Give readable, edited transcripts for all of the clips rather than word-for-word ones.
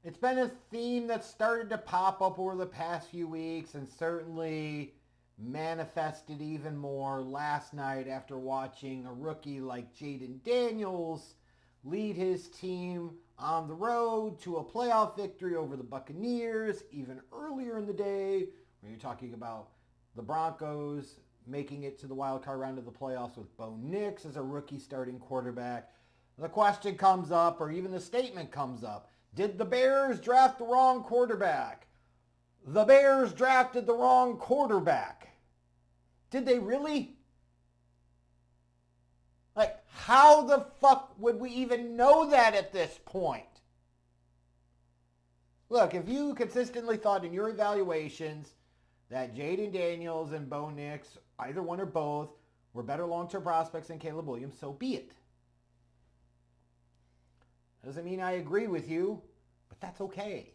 It's been a theme that started to pop up over the past few weeks and certainly manifested even more last night after watching a rookie like Jaden Daniels lead his team on the road to a playoff victory over the Buccaneers even earlier in the day when you're talking about the Broncos making it to the wild card round of the playoffs with Bo Nix as a rookie starting quarterback. The question comes up, or even the statement comes up, did the Bears draft the wrong quarterback? The Bears drafted the wrong quarterback. Did they really? Like, how the fuck would we even know that at this point? Look, if you consistently thought in your evaluations that Jaden Daniels and Bo Nix, either one or both, were better long-term prospects than Caleb Williams, so be it. Doesn't mean I agree with you, but that's okay.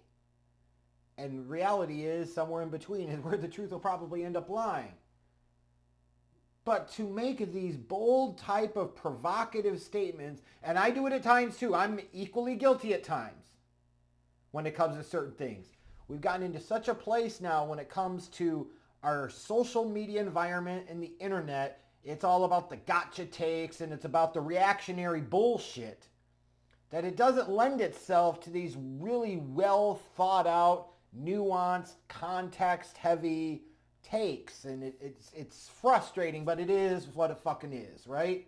And reality is somewhere in between is where the truth will probably end up lying. But to make these bold type of provocative statements, and I do it at times too, I'm equally guilty at times when it comes to certain things. We've gotten into such a place now when it comes to our social media environment and the internet. It's all about the gotcha takes and it's about the reactionary bullshit that it doesn't lend itself to these really well thought out, nuanced, context heavy takes. And it's frustrating, but it is what it fucking is, right?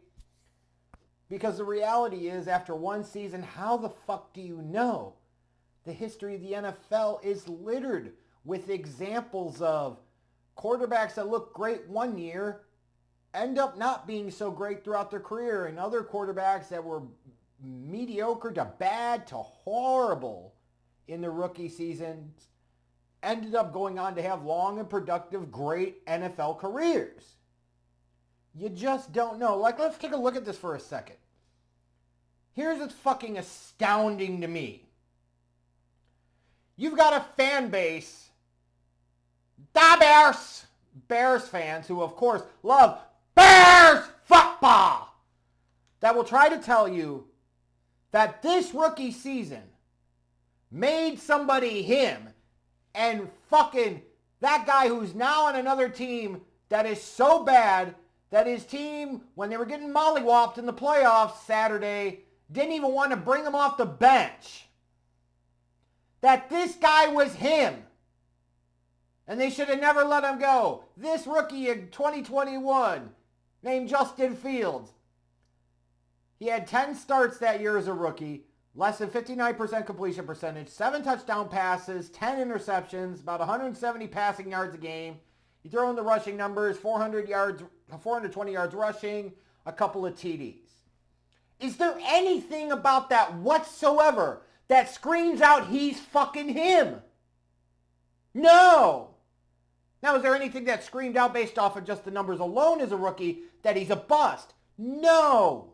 Because the reality is after one season, how the fuck do you know? The history of the NFL is littered with examples of quarterbacks that look great one year end up not being so great throughout their career, and other quarterbacks that were mediocre to bad to horrible in the rookie seasons ended up going on to have long and productive, great NFL careers. You just don't know. Like, let's take a look at this for a second. Here's what's fucking astounding to me. You've got a fan base, the Bears fans, who of course love Bears football, that will try to tell you that this rookie season made somebody him, and fucking that guy who's now on another team that is so bad that his team, when they were getting mollywopped in the playoffs Saturday, didn't even want to bring him off the bench. That this guy was him. And they should have never let him go. This rookie in 2021 named Justin Fields. He had 10 starts that year as a rookie, less than 59% completion percentage, 7 touchdown passes, 10 interceptions, about 170 passing yards a game. You throw in the rushing numbers, 420 yards rushing, a couple of TDs. Is there anything about that whatsoever that screams out he's fucking him? No. Now, is there anything that screamed out based off of just the numbers alone as a rookie that he's a bust? No.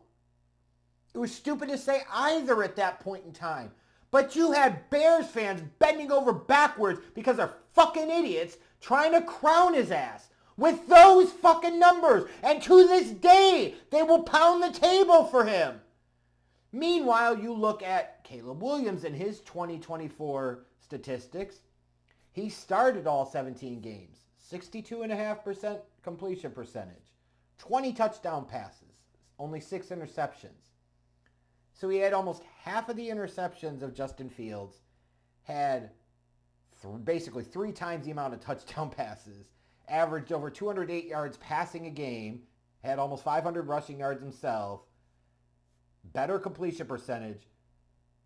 It was stupid to say either at that point in time. But you had Bears fans bending over backwards because they're fucking idiots trying to crown his ass with those fucking numbers. And to this day, they will pound the table for him. Meanwhile, you look at Caleb Williams and his 2024 statistics. He started all 17 games, 62.5% completion percentage, 20 touchdown passes, only 6 interceptions. So he had almost half of the interceptions of Justin Fields, had basically 3 times the amount of touchdown passes, averaged over 208 yards passing a game, had almost 500 rushing yards himself, better completion percentage.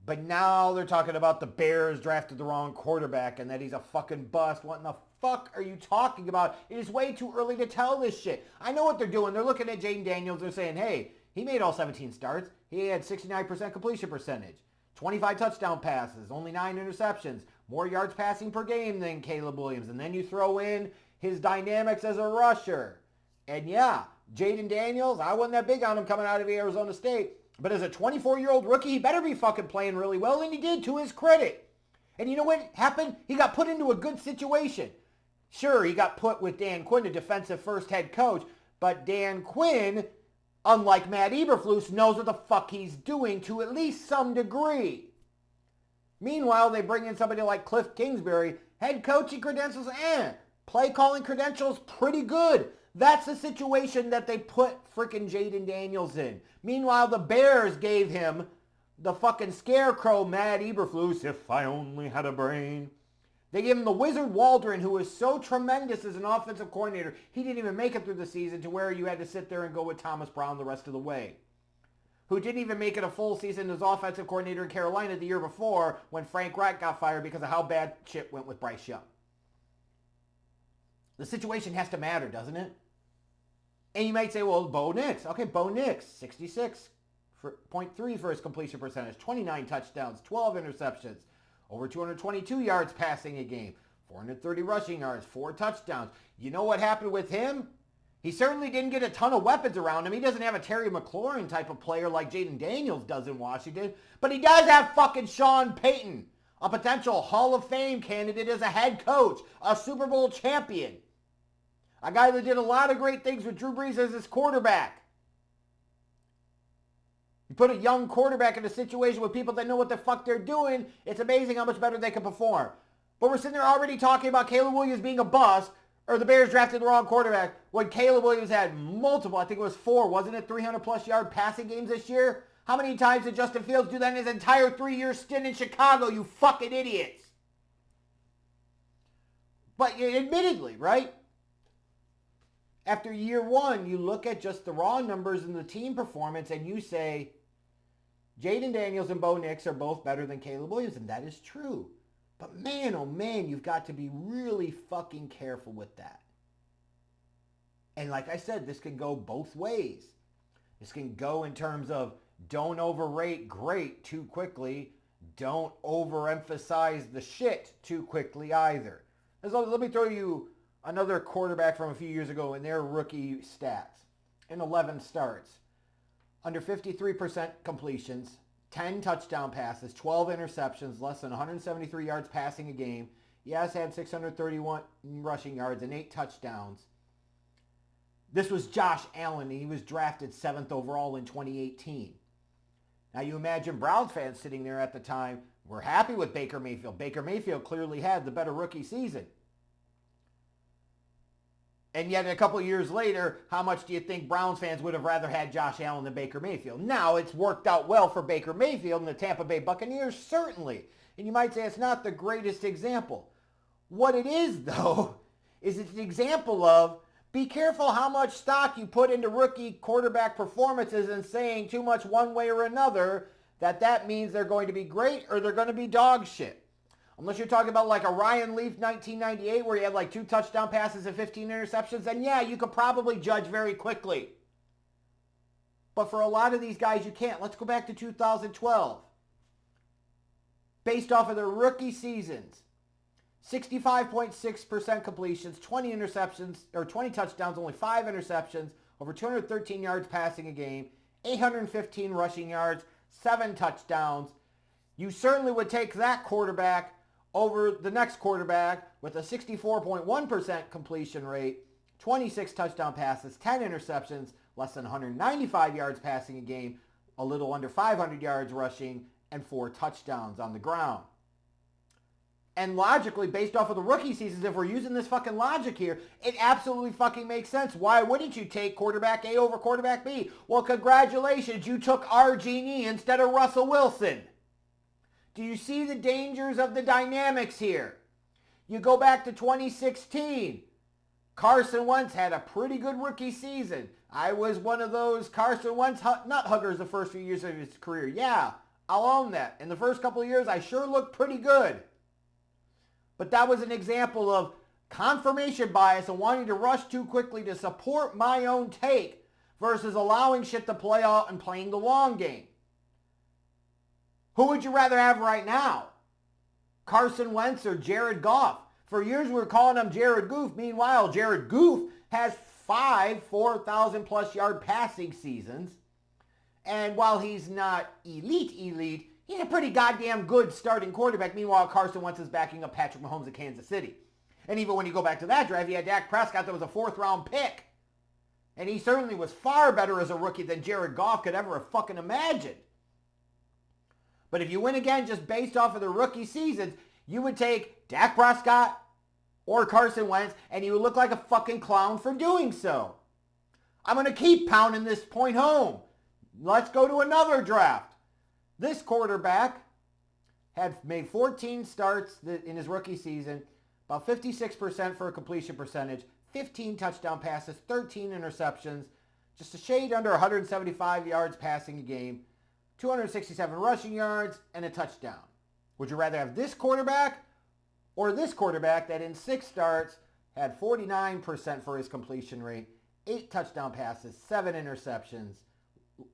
But now they're talking about the Bears drafted the wrong quarterback and that he's a fucking bust. What in the fuck are you talking about? It is way too early to tell this shit. I know what they're doing. They're looking at Jaden Daniels. They're saying, hey, he made all 17 starts. He had 69% completion percentage, 25 touchdown passes, only 9 interceptions, more yards passing per game than Caleb Williams. And then you throw in his dynamics as a rusher. And yeah, Jaden Daniels, I wasn't that big on him coming out of Arizona State. But as a 24-year-old rookie, he better be fucking playing really well, and he did, to his credit. And you know what happened? He got put into a good situation. Sure, he got put with Dan Quinn, a defensive first head coach, but Dan Quinn, unlike Matt Eberflus, knows what the fuck he's doing to at least some degree. Meanwhile, they bring in somebody like Cliff Kingsbury. Head coaching credentials, play calling credentials, pretty good. That's the situation that they put frickin' Jaden Daniels in. Meanwhile, the Bears gave him the fucking scarecrow Matt Eberflus, if I only had a brain. They gave him the Wizard Waldron, who was so tremendous as an offensive coordinator, he didn't even make it through the season to where you had to sit there and go with Thomas Brown the rest of the way. Who didn't even make it a full season as offensive coordinator in Carolina the year before when Frank Reich got fired because of how bad shit went with Bryce Young. The situation has to matter, doesn't it? And you might say, well, Bo Nix. Okay, Bo Nix, 66.3 for his completion percentage, 29 touchdowns, 12 interceptions, over 222 yards passing a game, 430 rushing yards, 4 touchdowns. You know what happened with him? He certainly didn't get a ton of weapons around him. He doesn't have a Terry McLaurin type of player like Jaden Daniels does in Washington, but he does have fucking Sean Payton, a potential Hall of Fame candidate as a head coach, a Super Bowl champion. A guy that did a lot of great things with Drew Brees as his quarterback. You put a young quarterback in a situation with people that know what the fuck they're doing, it's amazing how much better they can perform. But we're sitting there already talking about Caleb Williams being a bust, or the Bears drafted the wrong quarterback, when Caleb Williams had multiple, I think it was 4, wasn't it, 300-plus yard passing games this year? How many times did Justin Fields do that in his entire 3-year stint in Chicago, you fucking idiots? But admittedly, right? After year one, you look at just the raw numbers and the team performance and you say, Jaden Daniels and Bo Nix are both better than Caleb Williams, and that is true. But man, oh man, you've got to be really fucking careful with that. And like I said, this can go both ways. This can go in terms of don't overrate great too quickly. Don't overemphasize the shit too quickly either. Let me throw you another quarterback from a few years ago in their rookie stats. In 11 starts, under 53% completions, 10 touchdown passes, 12 interceptions, less than 173 yards passing a game. He has had 631 rushing yards and 8 touchdowns. This was Josh Allen, and he was drafted 7th overall in 2018. Now you imagine Browns fans sitting there at the time were happy with Baker Mayfield. Baker Mayfield clearly had the better rookie season. And yet a couple of years later, how much do you think Browns fans would have rather had Josh Allen than Baker Mayfield? Now, it's worked out well for Baker Mayfield and the Tampa Bay Buccaneers, certainly. And you might say it's not the greatest example. What it is, though, is it's an example of be careful how much stock you put into rookie quarterback performances and saying too much one way or another that means they're going to be great or they're going to be dog shit. Unless you're talking about like a Ryan Leaf 1998 where he had like 2 touchdown passes and 15 interceptions, then yeah, you could probably judge very quickly. But for a lot of these guys, you can't. Let's go back to 2012. Based off of their rookie seasons, 65.6% completions, 20 interceptions, or 20 touchdowns, only 5 interceptions, over 213 yards passing a game, 815 rushing yards, 7 touchdowns. You certainly would take that quarterback over the next quarterback with a 64.1% completion rate, 26 touchdown passes, 10 interceptions, less than 195 yards passing a game, a little under 500 yards rushing, and 4 touchdowns on the ground. And logically, based off of the rookie seasons, if we're using this fucking logic here, it absolutely fucking makes sense. Why wouldn't you take quarterback A over quarterback B? Well, congratulations, you took RG3 instead of Russell Wilson. Do you see the dangers of the dynamics here? You go back to 2016. Carson Wentz had a pretty good rookie season. I was one of those Carson Wentz nut huggers the first few years of his career. Yeah, I'll own that. In the first couple of years, I sure looked pretty good. But that was an example of confirmation bias and wanting to rush too quickly to support my own take versus allowing shit to play out and playing the long game. Who would you rather have right now? Carson Wentz or Jared Goff? For years we were calling him Jared Goof. Meanwhile, Jared Goof has 5 4,000-plus yard passing seasons. And while he's not elite, he's a pretty goddamn good starting quarterback. Meanwhile, Carson Wentz is backing up Patrick Mahomes of Kansas City. And even when you go back to that draft, you had Dak Prescott that was a 4th-round pick. And he certainly was far better as a rookie than Jared Goff could ever have fucking imagined. But if you win again just based off of the rookie seasons, you would take Dak Prescott or Carson Wentz, and you would look like a fucking clown for doing so. I'm going to keep pounding this point home. Let's go to another draft. This quarterback had made 14 starts in his rookie season, about 56% for a completion percentage, 15 touchdown passes, 13 interceptions, just a shade under 175 yards passing a game, 267 rushing yards, and a touchdown. Would you rather have this quarterback or this quarterback that in 6 starts had 49% for his completion rate, 8 touchdown passes, 7 interceptions,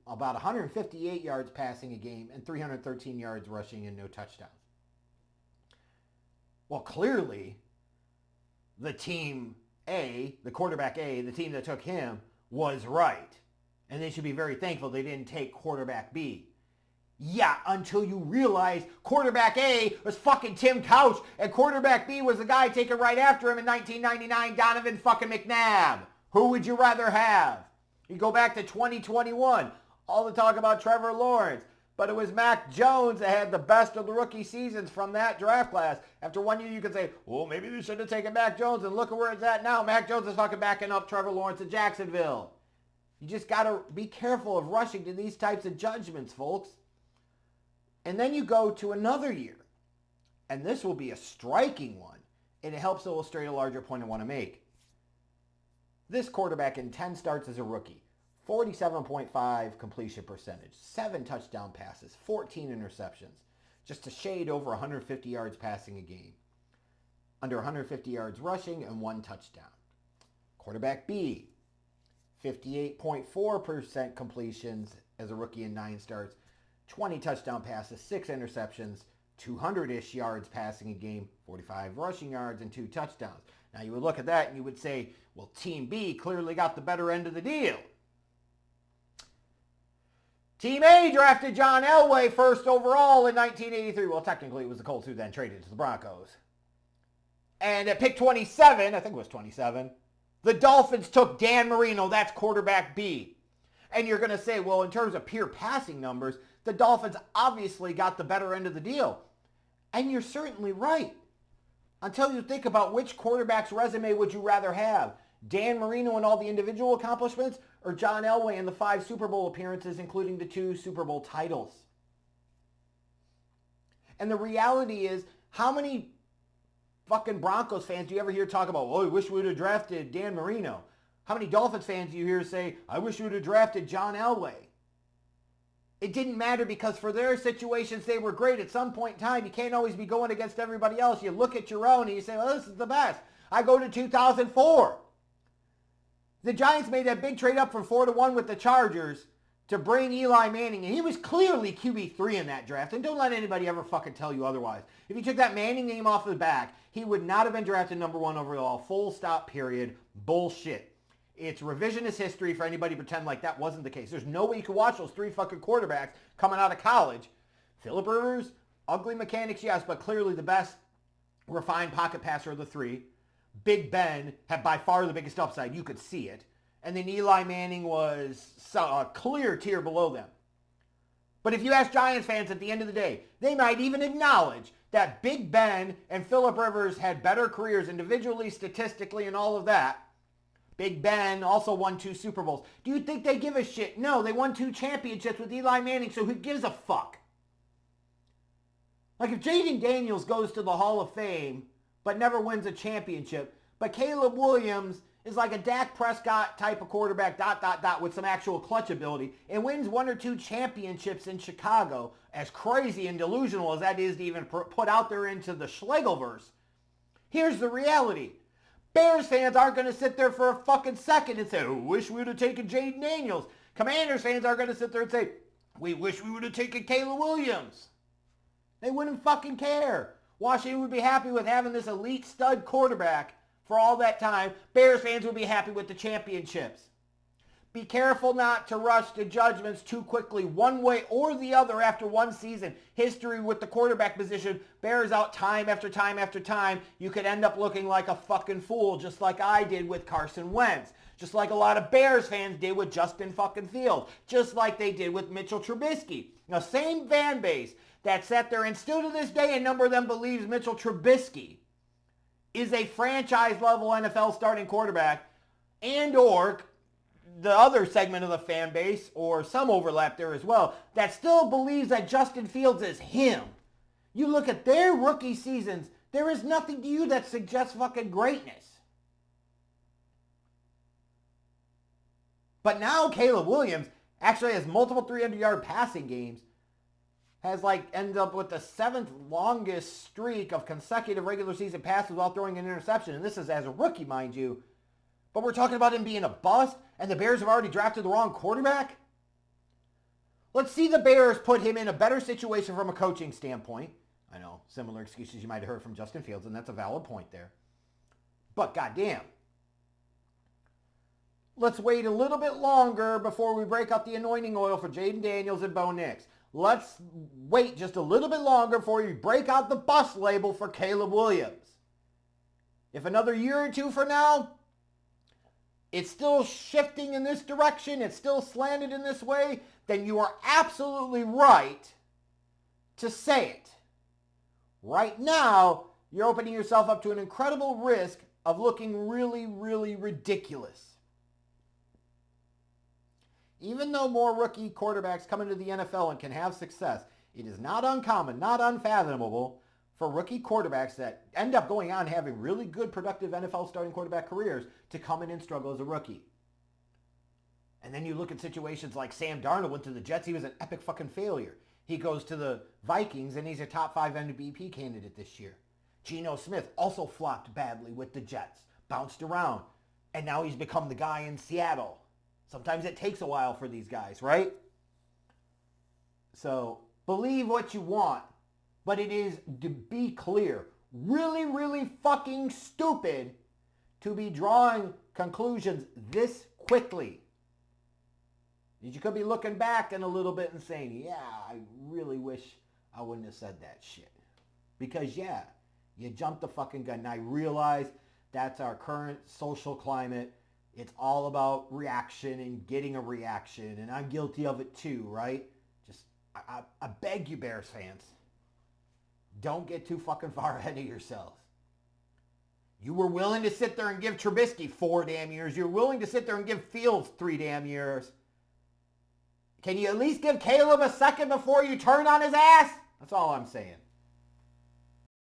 about 158 yards passing a game, and 313 yards rushing and no touchdowns? Well, clearly, the team A, the quarterback A, the team that took him, was right. And they should be very thankful they didn't take quarterback B. Yeah, until you realize quarterback A was fucking Tim Couch, and quarterback B was the guy taken right after him in 1999, Donovan fucking McNabb. Who would you rather have? You go back to 2021, all the talk about Trevor Lawrence, but it was Mac Jones that had the best of the rookie seasons from that draft class. After 1 year, you could say, well, maybe they should have taken Mac Jones, and look at where it's at now. Mac Jones is fucking backing up Trevor Lawrence in Jacksonville. You just got to be careful of rushing to these types of judgments, folks. And then you go to another year, and this will be a striking one, and it helps illustrate a larger point I want to make. This quarterback in 10 starts as a rookie, 47.5 completion percentage, 7 touchdown passes, 14 interceptions, just a shade over 150 yards passing a game, under 150 yards rushing, and 1 touchdown. Quarterback B, 58.4% completions as a rookie in 9 starts, 20 touchdown passes, 6 interceptions, 200-ish yards passing a game, 45 rushing yards, and 2 touchdowns. Now you would look at that and you would say, well, Team B clearly got the better end of the deal. Team A drafted John Elway first overall in 1983. Well, technically it was the Colts who then traded to the Broncos. And at pick 27, I think it was 27, the Dolphins took Dan Marino. That's quarterback B. And you're going to say, well, in terms of pure passing numbers, the Dolphins obviously got the better end of the deal. And you're certainly right. Until you think about which quarterback's resume would you rather have? Dan Marino and all the individual accomplishments, or John Elway and the 5 Super Bowl appearances, including the 2 Super Bowl titles? And the reality is, how many fucking Broncos fans do you ever hear talk about, oh, I wish we would have drafted Dan Marino? How many Dolphins fans do you hear say, I wish we would have drafted John Elway? It didn't matter because for their situations, they were great. At some point in time, you can't always be going against everybody else. You look at your own and you say, well, this is the best. I go to 2004. The Giants made that big trade up from 4-1 with the Chargers to bring Eli Manning. And he was clearly QB3 in that draft. And don't let anybody ever fucking tell you otherwise. If you took that Manning name off the back, he would not have been drafted number 1 overall. Full stop, period. Bullshit. It's revisionist history for anybody to pretend like that wasn't the case. There's no way you could watch those 3 fucking quarterbacks coming out of college. Phillip Rivers, ugly mechanics, yes, but clearly the best refined pocket passer of the 3. Big Ben had by far the biggest upside. You could see it. And then Eli Manning was a clear tier below them. But if you ask Giants fans at the end of the day, they might even acknowledge that Big Ben and Phillip Rivers had better careers individually, statistically, and all of that. Big Ben also won 2 Super Bowls. Do you think they give a shit? No, they won 2 championships with Eli Manning, so who gives a fuck? Like if Jaden Daniels goes to the Hall of Fame but never wins a championship, but Caleb Williams is like a Dak Prescott type of quarterback, ... with some actual clutch ability, and wins 1 or 2 championships in Chicago, as crazy and delusional as that is to even put out there into the Schlegelverse, here's the reality. Bears fans aren't going to sit there for a fucking second and say, oh, wish we would have taken Jaden Daniels. Commanders fans aren't going to sit there and say, we wish we would have taken Caleb Williams. They wouldn't fucking care. Washington would be happy with having this elite stud quarterback for all that time. Bears fans would be happy with the championships. Be careful not to rush to judgments too quickly, one way or the other after one season. History with the quarterback position bears out time after time after time. You could end up looking like a fucking fool, just like I did with Carson Wentz. Just like a lot of Bears fans did with Justin fucking Fields. Just like they did with Mitchell Trubisky. Now, same fan base, that sat there and still to this day a number of them believes Mitchell Trubisky is a franchise-level NFL starting quarterback, and or the other segment of the fan base, or some overlap there as well, that still believes that Justin Fields is him. You look at their rookie seasons, there is nothing to you that suggests fucking greatness. But now Caleb Williams actually has multiple 300-yard passing games, has ended up with the 7th longest streak of consecutive regular season passes while throwing an interception. And this is as a rookie, mind you. But we're talking about him being a bust, and the Bears have already drafted the wrong quarterback? Let's see the Bears put him in a better situation from a coaching standpoint. I know, similar excuses you might have heard from Justin Fields, and that's a valid point there. But goddamn. Let's wait a little bit longer before we break out the anointing oil for Jaden Daniels and Bo Nix. Let's wait just a little bit longer before we break out the bust label for Caleb Williams. If another year or two from now, it's still shifting in this direction, it's still slanted in this way, then you are absolutely right to say it. Right now, you're opening yourself up to an incredible risk of looking really, really ridiculous. Even though more rookie quarterbacks come into the NFL and can have success, it is not uncommon, not unfathomable for rookie quarterbacks that end up going on having really good, productive NFL starting quarterback careers to come in and struggle as a rookie. And then you look at situations like Sam Darnold went to the Jets. He was an epic fucking failure. He goes to the Vikings and he's a top 5 MVP candidate this year. Geno Smith also flopped badly with the Jets, bounced around, and now he's become the guy in Seattle. Sometimes it takes a while for these guys, right? So believe what you want, but it is, to be clear, really, really fucking stupid to be drawing conclusions this quickly. You could be looking back in a little bit and saying, yeah, I really wish I wouldn't have said that shit. Because, yeah, you jumped the fucking gun. And I realize that's our current social climate. It's all about reaction and getting a reaction. And I'm guilty of it too, right? Just, I beg you, Bears fans, don't get too fucking far ahead of yourselves. You were willing to sit there and give Trubisky 4 damn years. You're willing to sit there and give Fields 3 damn years. Can you at least give Caleb a second before you turn on his ass? That's all I'm saying.